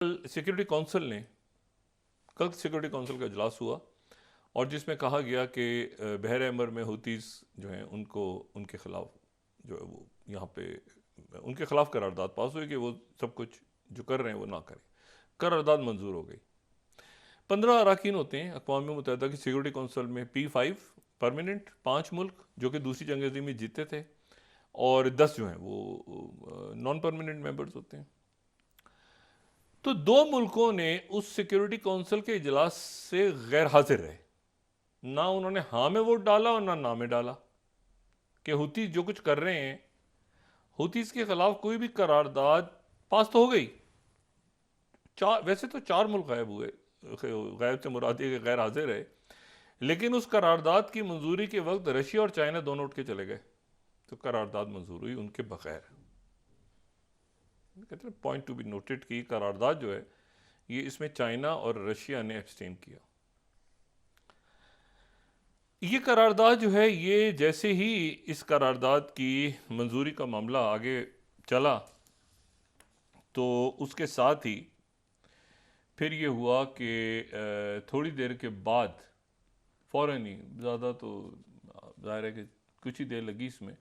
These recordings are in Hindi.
सिक्योरिटी काउंसिल ने कल सिक्योरिटी काउंसिल का इजलास हुआ और जिसमें कहा गया कि बहर अहमर में हुतीस जो हैं उनको उनके खिलाफ जो है वो यहाँ पे उनके खिलाफ करारदाद पास हुई कि वो सब कुछ जो कर रहे हैं वो ना करें। करारदाद मंजूर हो गई। 15 अरकान होते हैं अक़वाम मुत्तहिदा की सिक्योरिटी काउंसिल में। P5 परमानेंट 5 मुल्क जो कि दूसरी जंग अज़ीम में जीते थे और 10 जो हैं वो नॉन परमानेंट मेंबर्स होते हैं। तो 2 मुल्कों ने उस सिक्योरिटी काउंसिल के इजलास से गैर हाजिर रहे। ना उन्होंने हाँ में वोट डाला और ना में डाला कि हुती जो कुछ कर रहे हैं, हुतीस के खिलाफ कोई भी करारदाद पास तो हो गई। वैसे तो 4 मुल्क गायब हुए, गायब से मुराद ये गैर हाजिर है, लेकिन उस करारदाद की मंजूरी के वक्त रशिया और चाइना दोनों उठ के चले गए, तो करारदाद मंजूर हुई उनके बगैर। कहते हैं पॉइंट टू बी नोटेड की करारदाद जो है ये इसमें चाइना और रशिया ने एब्सटेन किया। ये करारदाद जो है ये जैसे ही इस करारदाद की मंजूरी का मामला आगे चला तो उसके साथ ही फिर ये हुआ कि थोड़ी देर के बाद फ़ौरन ही, ज़्यादा तो ज़ाहिर है कि कुछ ही देर लगी इसमें,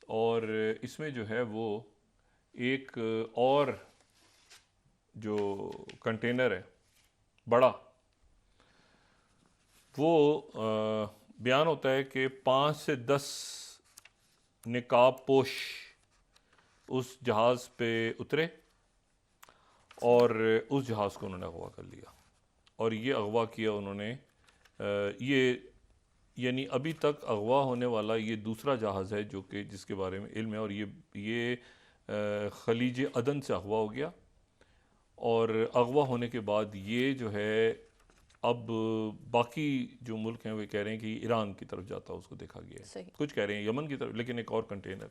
और इसमें जो है वो एक और जो कंटेनर है बड़ा, वो बयान होता है कि 5 से 10 निकाब पोश उस जहाज़ पे उतरे और उस जहाज़ को उन्होंने अगवा कर लिया। और ये अगवा किया उन्होंने, ये यानी अभी तक अगवा होने वाला ये दूसरा जहाज़ है जो कि जिसके बारे में इल्म है, और ये खलीज अदन से अगवा हो गया। और अगवा होने के बाद ये जो है अब बाकी जो मुल्क हैं वो कह रहे हैं कि ईरान की तरफ जाता उसको देखा गया है, कुछ कह रहे हैं यमन की तरफ, लेकिन एक और कंटेनर।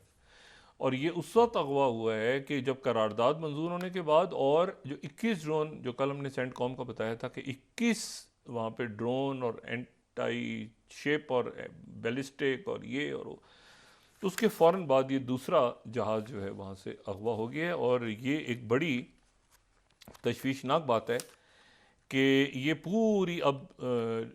और ये उस वक्त अगवा हुआ है कि जब करारदाद मंजूर होने के बाद, और जो 21 ड्रोन जो कल हमने सेंट कॉम का बताया था कि 21 वहाँ पे ड्रोन और एंटी शेप और बैलिस्टिक और ये और वो, तो उसके फ़ौरन बाद ये दूसरा जहाज़ जो है वहाँ से अगवा हो गया है। और ये एक बड़ी तशवीशनाक बात है कि ये पूरी अब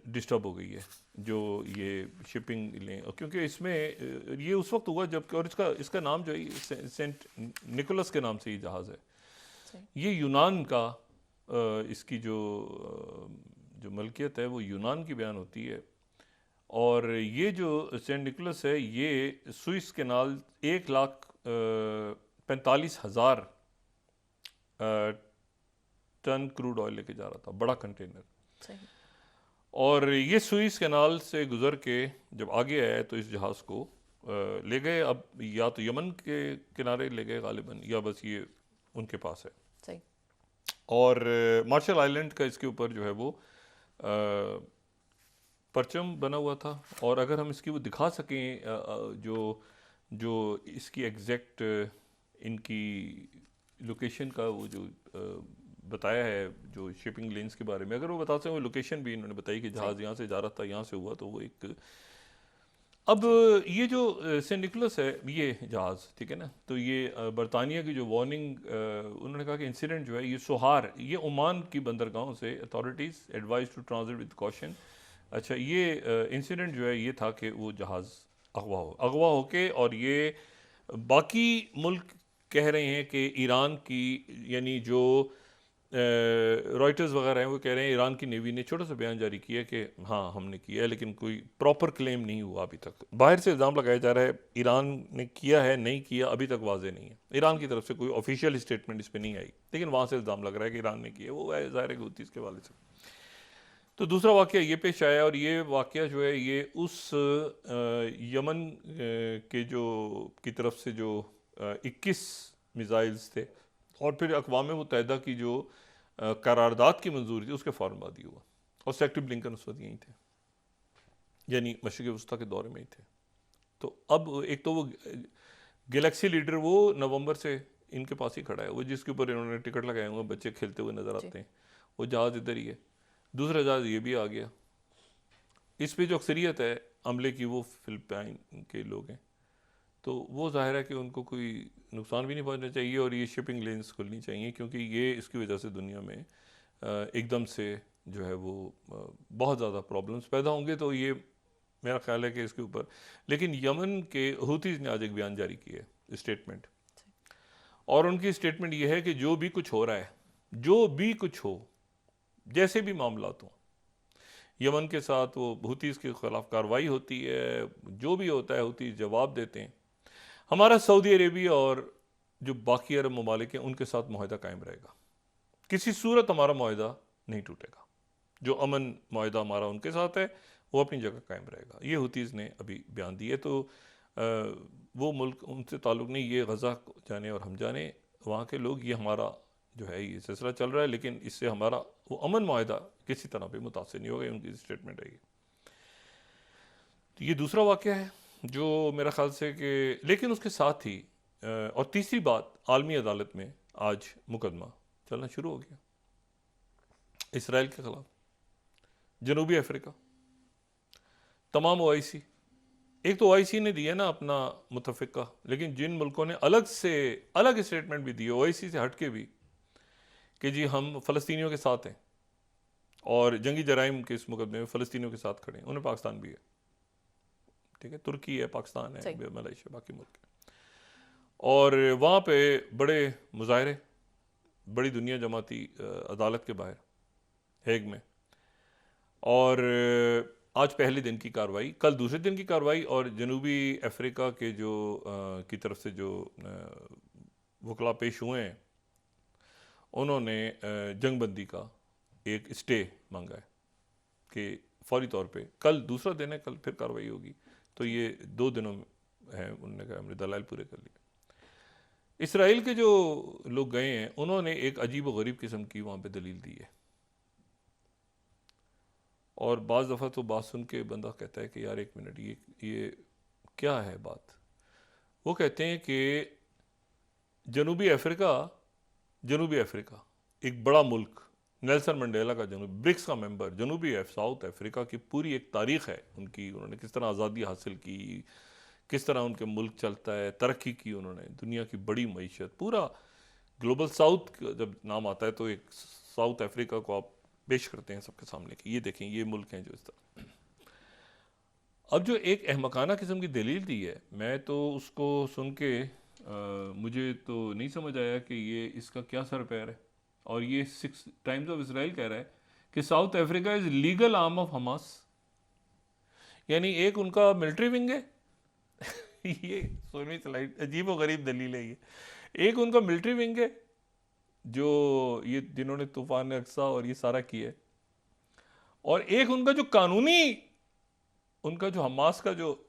डिस्टर्ब हो गई है जो ये शिपिंग लें, क्योंकि इसमें ये उस वक्त हुआ जब, और इसका नाम जो है सेंट निकोलस के नाम से ये जहाज़ है। ये यूनान का इसकी जो मलकियत है वो यूनान की बयान होती है। और ये जो सेंट निकोलस है ये Suez canal 1,45,000 ton crude oil लेके जा रहा था, बड़ा कंटेनर। और ये सुइस कैनाल से गुजर के जब आगे आया तो इस जहाज़ को ले गए, अब या तो यमन के किनारे ले गए गालिबन, या बस ये उनके पास है। सही। और मार्शल आइलैंड का इसके ऊपर जो है वो परचम बना हुआ था। और अगर हम इसकी वो दिखा सकें जो इसकी एग्जैक्ट इनकी लोकेशन का वो जो बताया है जो शिपिंग लेन्स के बारे में, अगर वो बताते हैं, वो लोकेशन भी इन्होंने बताई कि जहाज़ यहाँ से जा रहा था, यहाँ से हुआ, तो वो एक। अब ये जो सेंट निकोलस है ये जहाज़, ठीक है ना, तो ये बरतानिया की जो वार्निंग, उन्होंने कहा कि इंसिडेंट जो है ये सोहार, ये ओमान की बंदरगाहों से authorities advise to transit with caution. अच्छा, ये इंसिडेंट जो है ये था कि वो जहाज़ अगवा हो के, और ये बाकी मुल्क कह रहे हैं कि ईरान की, यानी जो रॉयटर्स वगैरह हैं वो कह रहे हैं ईरान की नेवी ने छोटा सा बयान जारी किया कि हाँ हमने किया है, लेकिन कोई प्रॉपर क्लेम नहीं हुआ अभी तक। बाहर से इल्ज़ाम लगाया जा रहा है ईरान ने किया है, नहीं किया अभी तक वाज़े नहीं है। ईरान की तरफ से कोई ऑफिशियल स्टेटमेंट इस पर नहीं आई, लेकिन वहाँ से इल्ज़ाम लग रहा है कि ईरान ने किया, वो ज़ाहिर है कि हुतीस के वाले से। तो दूसरा वाक़या ये पेश आया, और ये वाक़या जो है ये उस यमन के जो की तरफ से जो 21 मिज़ाइल्स थे, और फिर अक़वाम मुत्तहिदा की जो करारदाद की मंजूरी थी उसके फ़ौरन बाद ही हुआ। और सेक्रेटरी ब्लिंकन उस वक्त यहीं थे, यानी मशरिक़ वस्ता के दौरे में ही थे। तो अब एक तो वो गैलेक्सी लीडर वो नवंबर से इनके पास ही खड़ा है, वो जिसके ऊपर इन्होंने टिकट लगाए हुए बच्चे खेलते हुए नज़र आते हैं, वो जहाज़ इधर ही है। दूसरा जहाज़ ये भी आ गया। इस पे जो अक्सरियत है अमले की वो फिलिपाइन के लोग हैं। तो वो जाहिर है कि उनको कोई नुकसान भी नहीं पहुंचना चाहिए और ये शिपिंग लेन्स खुलनी चाहिए, क्योंकि ये इसकी वजह से दुनिया में एकदम से जो है वो बहुत ज़्यादा प्रॉब्लम्स पैदा होंगे। तो ये मेरा ख्याल है कि इसके ऊपर, लेकिन यमन के हूतीज़ ने आज एक बयान जारी किया है, स्टेटमेंट, और उनकी स्टेटमेंट ये है कि जो भी कुछ हो रहा है, जो भी कुछ हो, जैसे भी मामला हो, यमन के साथ वो हूतीज़ के ख़िलाफ़ कार्रवाई होती है, जो भी होता है हूतीज़ जवाब देते हैं। हमारा सऊदी अरेबिया और जो बाकी अरब ममालिक हैं उनके साथ मुआहदा कायम रहेगा, किसी सूरत हमारा मुआहदा नहीं टूटेगा। जो अमन मुआहदा हमारा उनके साथ है वो अपनी जगह कायम रहेगा। ये हूतीज़ ने अभी बयान दिए। तो वो मुल्क उनसे ताल्लुक़ नहीं, ये गज़ा जाने और हम जाने, वहाँ के लोग, ये हमारा जो है ये सिलसिला चल रहा है, लेकिन इससे हमारा वो अमन मुआहदा किसी तरह पे मुतासिर नहीं होगा। उनकी स्टेटमेंट है ये। तो ये दूसरा वाक़या है जो मेरा ख्याल से कि, लेकिन उसके साथ ही और तीसरी बात, आलमी अदालत में आज मुकदमा चलना शुरू हो गया इसराइल के ख़िलाफ़। जनूबी अफ्रीका, तमाम OIC, एक तो OIC ने दिया ना अपना मुतफ़िक़ा, लेकिन जिन मुल्कों ने अलग से अलग स्टेटमेंट भी दिए OIC से हट के भी, कि जी हम फ़लस्तीनियों के साथ हैं और जंगी जराइम के इस मुकदमे में फ़लस्तीनियों के साथ खड़े हैं। उन्हें पाकिस्तान भी है, ठीक है, तुर्की है, पाकिस्तान है, मलेशिया, बाकी मुल्क है, और वहाँ पे बड़े मुजाहरे, बड़ी दुनिया जमाती अदालत के बाहर हेग में, और आज पहले दिन की कार्रवाई, कल दूसरे दिन की कार्रवाई, और जनूबी अफ्रीका के जो की तरफ से जो वकला पेश हुए हैं, उन्होंने जंगबंदी का एक स्टे मांगा है कि फौरी तौर पे, कल दूसरा दिन है, कल फिर कार्रवाई होगी, तो ये 2 दिनों में है। उन्होंने कहा हमने दलाइल पूरे कर लिए। इसराइल के जो लोग गए हैं उन्होंने एक अजीब व गरीब किस्म की वहाँ पे दलील दी है, और बाज़ दफ़ा तो बात सुन के बंदा कहता है कि यार एक मिनट, ये क्या है बात। वो कहते हैं कि जनूबी अफ्रीका एक बड़ा मुल्क, नेल्सन मंडेला का ब्रिक्स का मेंबर, साउथ अफ्रीका की पूरी एक तारीख़ है उनकी, उन्होंने किस तरह आज़ादी हासिल की, किस तरह उनके मुल्क चलता है, तरक्की की उन्होंने, दुनिया की बड़ी मईशत, पूरा ग्लोबल साउथ जब नाम आता है तो एक साउथ अफ्रीका को आप पेश करते हैं सबके सामने कि ये देखें ये मुल्क हैं जो इस तरह। अब जो एक अहमकाना किस्म की दलील दी है, मैं तो उसको सुन के मुझे तो नहीं समझ आया कि ये इसका क्या सर पैर है। और ये 6 टाइम्स ऑफ इसराइल कह रहा है कि south Africa is legal arm of Hamas, यानी एक उनका मिलिट्री विंग है। ये 16वीं स्लाइड, अजीब व गरीब दलील है ये। एक उनका मिलिट्री विंग है जो ये जिन्होंने तूफान अक्सा और ये सारा किया है, और एक उनका जो कानूनी, उनका जो हमास का जो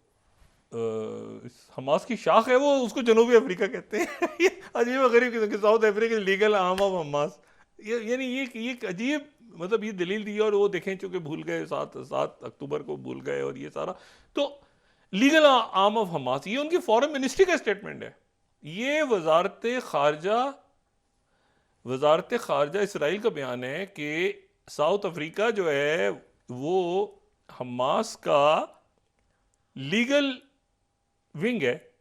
हमास की शाख है वो उसको जनूबी अफ्रीका कहते हैं। ये अजीब व गरीब किस्म के, south Africa legal arm of Hamas, यानी ये अजीब, मतलब ये दलील दी। और वो देखें चूंकि भूल गए, 7 अक्टूबर को भूल गए, और ये सारा तो लीगल आर्म ऑफ हमास, ये उनकी फॉरेन मिनिस्ट्री का स्टेटमेंट है। ये वजारत खारजा इसराइल का बयान है कि साउथ अफ्रीका जो है वो हमास का लीगल विंग है।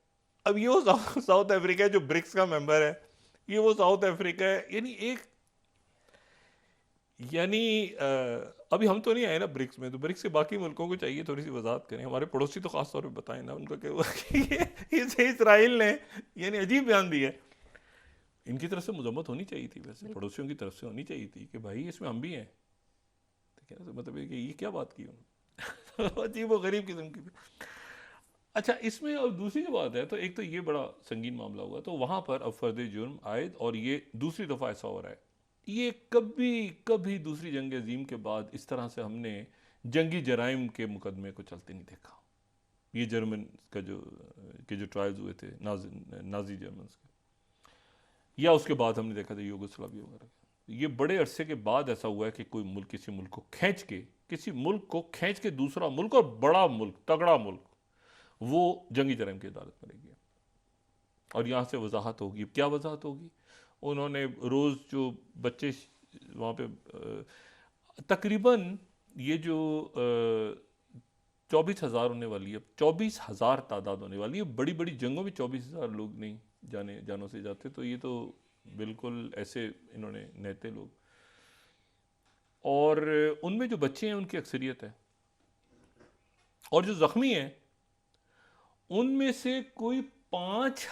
अब ये वो साउथ अफ्रीका है जो ब्रिक्स का मेंबर है, ये वो साउथ अफ्रीका है, यानी अभी हम तो नहीं आए ना ब्रिक्स में, तो ब्रिक्स के बाकी मुल्कों को चाहिए थोड़ी सी वजाहत करें, हमारे पड़ोसी तो खास तौर पे बताएं ना उनका कि इसराइल ने यानी अजीब बयान दिया है। इनकी तरफ से मजम्मत होनी चाहिए थी, वैसे पड़ोसियों की तरफ से होनी चाहिए थी कि भाई इसमें हम भी हैं, ठीक है ना, तो मतलब कि ये क्या बात की उन्होंने। अजीब व गरीब किस्म की। अच्छा, इसमें और दूसरी जो बात है, तो एक तो ये बड़ा संगीन मामला हुआ, तो वहाँ पर अब फर्द जुर्म आयद, और ये दूसरी दफ़ा ऐसा हो रहा है। ये कभी दूसरी जंग अजीम के बाद इस तरह से हमने जंगी जराइम के मुकदमे को चलते नहीं देखा। ये जर्मन का जो ट्रायल्स हुए थे नाजी जर्मन के, या उसके बाद हमने देखा था यूगोस्लाविया वगैरह, ये बड़े अरसे के बाद ऐसा हुआ है कि कोई मुल्क किसी मुल्क को खींच के दूसरा मुल्क, और बड़ा मुल्क, तगड़ा मुल्क, वो जंगी जराइम की अदालत में रह गया। और यहाँ से वजाहत होगी, क्या वजाहत होगी, उन्होंने रोज़ जो बच्चे वहाँ पे तकरीबन ये जो 24,000 होने वाली है, 24,000 तादाद होने वाली है। बड़ी बड़ी जंगों में 24,000 लोग नहीं जानों से जाते, तो ये तो बिल्कुल ऐसे इन्होंने नेते लोग। और उनमें जो बच्चे हैं उनकी अक्सरियत है, और जो जख्मी हैं उनमें से कोई 5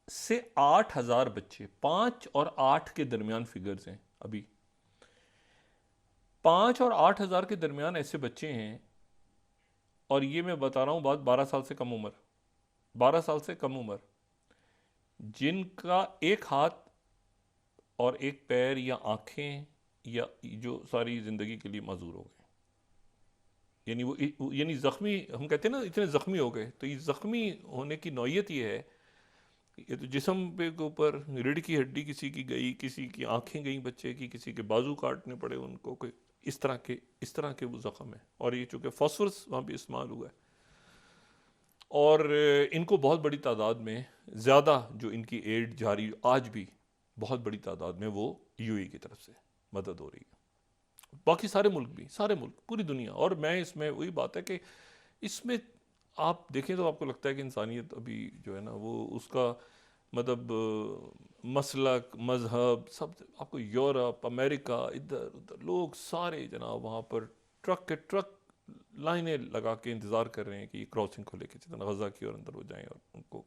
से 8,000 बच्चे, 5 और 8 के दरमियान फिगर्स हैं अभी। 5 और 8,000 के दरमियान ऐसे बच्चे हैं, और ये मैं बता रहा हूं बात 12 साल से कम उम्र, 12 साल से कम उम्र, जिनका एक हाथ और एक पैर या आंखें या जो सारी जिंदगी के लिए मजूर हो गए। यानी जख्मी, हम कहते हैं ना इतने जख्मी हो गए, तो ये जख्मी होने की नौयत ये है, ये तो जिस्म पे के ऊपर रीढ़ की हड्डी किसी की गई, किसी की आंखें गई बच्चे की, किसी के बाजू काटने पड़े उनको, कोई इस तरह के वो जख्म है। और ये चूँकि फॉस्फोरस वहाँ पे इस्तेमाल हुआ है, और इनको बहुत बड़ी तादाद में, ज़्यादा जो इनकी एड जारी आज भी बहुत बड़ी तादाद में वो यूएई की तरफ से मदद हो रही है। बाकी सारे मुल्क भी, सारे मुल्क, पूरी दुनिया। और मैं इसमें वही बात है कि इसमें आप देखें तो आपको लगता है कि इंसानियत अभी जो है ना वो उसका मतलब मसलक, मजहब सब, आपको यूरोप, अमेरिका, इधर उधर लोग सारे जनाब वहाँ पर ट्रक के ट्रक लाइनें लगा के इंतज़ार कर रहे हैं कि ये क्रॉसिंग को लेके जितना गज़ा की ओर अंदर हो जाएं और उनको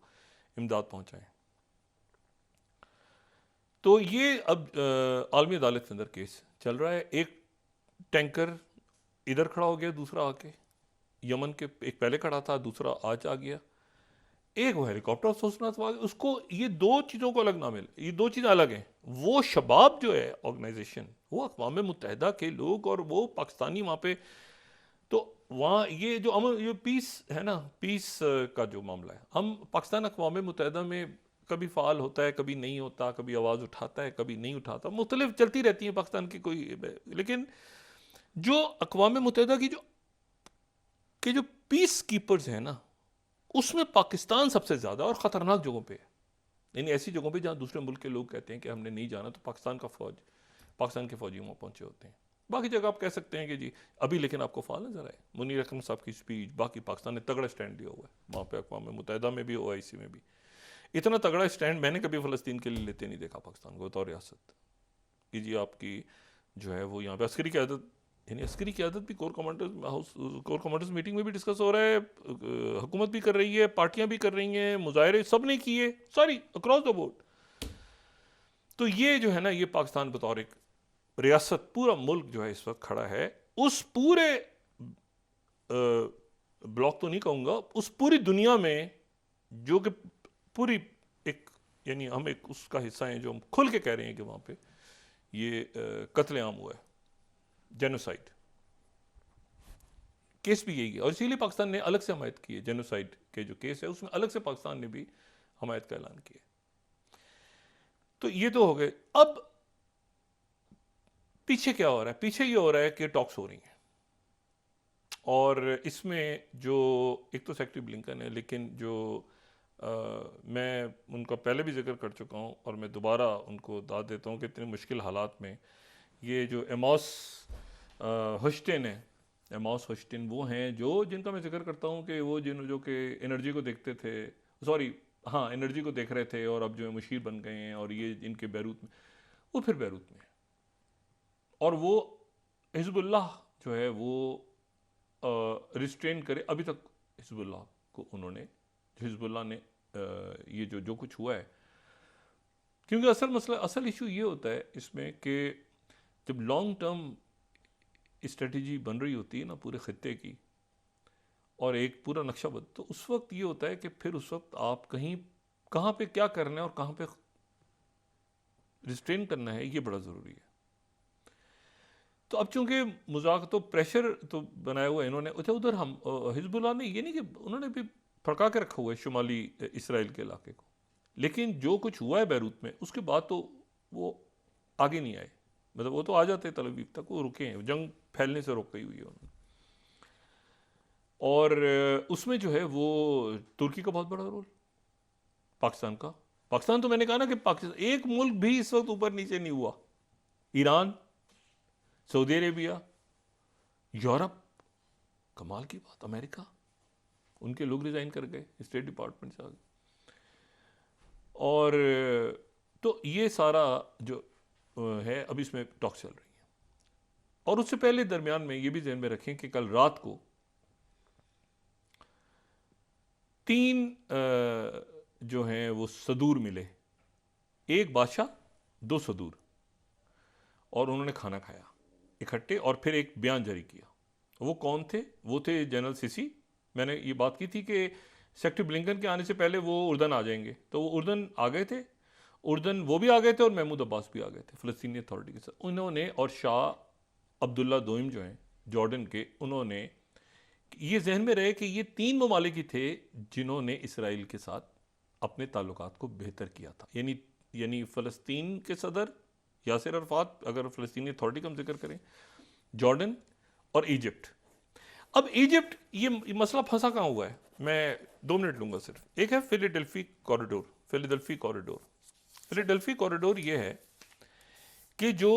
इमदाद पहुँचाएं। तो ये अब आलमी अदालत के अंदर केस चल रहा है। एक टैंकर इधर खड़ा हो गया, दूसरा आके यमन के, एक पहले खड़ा था, दूसरा आज आ गया। एक वो हेलीकॉप्टर सोचनाथवाद, उसको ये दो चीज़ों को अलग ना मिले, ये दो चीज़ें अलग हैं। वो शबाब जो है ऑर्गेनाइजेशन, वो अक़वाम मुत्तहिदा के लोग, और वो पाकिस्तानी वहाँ पे, तो वहाँ ये जो अमन, ये पीस है ना, पीस का जो मामला है, हम पाकिस्तान अक़वाम मुत्तहिदा में कभी फ़ाल होता है, कभी नहीं होता, कभी आवाज़ उठाता है, कभी नहीं उठाता, मुख्तलिफ चलती रहती है पाकिस्तान की कोई। लेकिन जो अक़वाम मुत्तहिदा की जो पीस कीपर्स हैं ना, उसमें पाकिस्तान सबसे ज़्यादा और ख़तरनाक जगहों पे है। यानी ऐसी जगहों पे जहाँ दूसरे मुल्क के लोग कहते हैं कि हमने नहीं जाना, तो पाकिस्तान के फ़ौजी वहाँ पहुँचे होते हैं। बाकी जगह आप कह सकते हैं कि जी अभी, लेकिन आपको फ़ाल नज़र आए मुनीर अकरम साहब की स्पीच, बाकी पाकिस्तान ने तगड़ा स्टैंड लिया हुआ है वहाँ पे, अक़वाम मुत्तहिदा में भी, OIC में भी। इतना तगड़ा स्टैंड मैंने कभी फ़लस्तीन के लिए लेते नहीं देखा पाकिस्तान को बतौर रियासत, कि जी आपकी जो है वो यहाँ पे अस्करी क़यादत, यानी अस्करी क़यादत भी कोर कमांडर्स मीटिंग में भी डिस्कस हो रहा है, हुकूमत भी कर रही है, पार्टियां भी कर रही हैं, मुजाहरे सब ने किए, सारी अक्रॉस द बोर्ड। तो ये जो है ना, ये पाकिस्तान बतौर एक रियासत, पूरा मुल्क जो है इस वक्त खड़ा है उस पूरे ब्लॉक तो नहीं कहूँगा, उस पूरी दुनिया में, जो कि पूरी एक, यानी हम एक उसका हिस्सा हैं, जो हम खुल के कह रहे हैं कि वहाँ पे ये कत्लेआम हुआ है, जेनोसाइड केस भी यही है। और इसीलिए पाकिस्तान ने अलग से हमायत की है, जेनोसाइड के जो केस है उसमें अलग से पाकिस्तान ने भी हमायत का ऐलान किया। तो ये तो हो गए। अब पीछे क्या हो रहा है? पीछे ये हो रहा है कि टॉक्स हो रही हैं, और इसमें जो एक तो सेक्रेटरी ब्लिंकन है, लेकिन जो मैं उनका पहले भी जिक्र कर चुका हूँ और मैं दोबारा उनको दाद देता हूँ कि इतने मुश्किल हालात में ये जो एमॉस होस्टिन है, एमॉस होस्टिन वो हैं जिनका मैं जिक्र करता हूँ कि वो जो कि एनर्जी को देखते थे, सॉरी हाँ, एनर्जी को देख रहे थे, और अब जो है मुशीर बन गए हैं, और ये इनके बैरूत में, वो फिर बैरूत में, और वो हिजबुल्लाह जो है वो रिस्ट्रेन करे। अभी तक हिजबुल्लाह को उन्होंने, हिजबुल्लाह ने ये जो कुछ हुआ है, क्योंकि असल इशू ये होता है इसमें कि जब लॉन्ग टर्म स्ट्रेटजी बन रही होती है ना पूरे खित्ते की, और एक पूरा नक्शा बन, तो उस वक्त ये होता है कि फिर उस वक्त आप कहाँ पे क्या करना है और कहाँ पे रिस्ट्रेन करना है, ये बड़ा ज़रूरी है। तो अब चूंकि मजाक, तो प्रेशर तो बनाया हुआ है इन्होंने। अच्छा, उधर हम हिजबुल्लाह ने ये नहीं कि उन्होंने भी फड़का के रखा हुआ है शुमाली इसराइल के इलाके को, लेकिन जो कुछ हुआ है बैरूत में उसके बाद तो वो आगे नहीं आए, मतलब वो तो आ जाते तल अवीव तक, वो रुके हैं, जंग फैलने से रोक गई हुई है उन्होंने। और उसमें जो है वो तुर्की का बहुत बड़ा रोल, पाकिस्तान तो मैंने कहा ना कि पाकिस्तान एक मुल्क भी इस वक्त ऊपर नीचे नहीं हुआ। ईरान, सऊदी अरेबिया, यूरोप, कमाल की बात, अमेरिका, उनके लोग रिजाइन कर गए, स्टेट डिपार्टमेंट से आ गए। और तो ये सारा जो है अभी इसमें टॉक चल रही है। और उससे पहले दरमियान में ये भी ध्यान में रखें कि कल रात को 3 जो हैं वो सदूर मिले, एक बादशाह 2 सदूर, और उन्होंने खाना खाया इकट्ठे और फिर एक बयान जारी किया। वो कौन थे? वो थे जनरल सीसी। मैंने ये बात की थी कि सेक्रेटरी ब्लिंकन के आने से पहले वो उर्दन आ जाएंगे, तो वो उर्दन आ गए थे, उर्दन वो भी आ गए थे और महमूद अब्बास भी आ गए थे फ़लस्तीनी अथॉरिटी के साथ। उन्होंने, और शाह अब्दुल्ला दोइम जो हैं जॉर्डन के, उन्होंने ये जहन में रहे कि ये 3 ममालिक ही थे जिन्होंने इसराइल के साथ अपने ताल्लुकात को बेहतर किया था। यानी फ़लस्तीन के सदर यासिर अरफात, अगर फ़लस्तीनी अथॉरिटी का हम जिक्र करें, जॉर्डन और इजिप्ट। अब इजिप्ट, ये मसला फंसा कहाँ हुआ है, मैं 2 मिनट लूँगा सिर्फ। एक है फिलाडेल्फी कॉरिडोर। फिलाडेल्फी कॉरिडोर ये है कि जो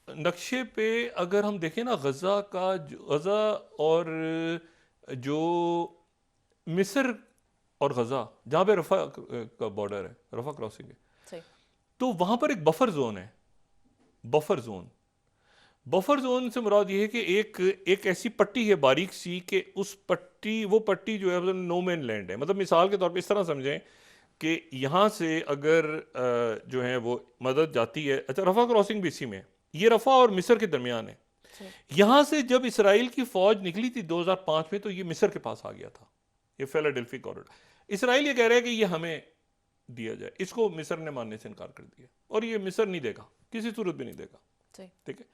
नक्शे पे अगर हम देखें ना, गज़ा और जो मिस्र और गज़ा, जहाँ पे रफ़ा का बॉर्डर है, रफ़ा क्रॉसिंग है, सही। तो वहाँ पर एक बफर जोन है। बफर जोन से मुराद ये है कि एक ऐसी पट्टी है बारीक सी, कि वो पट्टी जो है नो मैन लैंड है। मतलब मिसाल के तौर पे इस तरह समझें कि यहाँ से अगर जो है वो मदद जाती है, अच्छा रफ़ा क्रॉसिंग भी इसी में है, ये रफ़ा और मिस्र के दरमियान है। यहाँ से जब इसराइल की फौज निकली थी 2005 में, तो ये मिस्र के पास आ गया था, ये फिलाडेल्फी कॉरिडोर। इसराइल ये कह रहा है कि ये हमें दिया जाए, इसको मिस्र ने मानने से इनकार कर दिया, और ये मिस्र नहीं देगा, किसी सूरत भी नहीं देगा, ठीक है।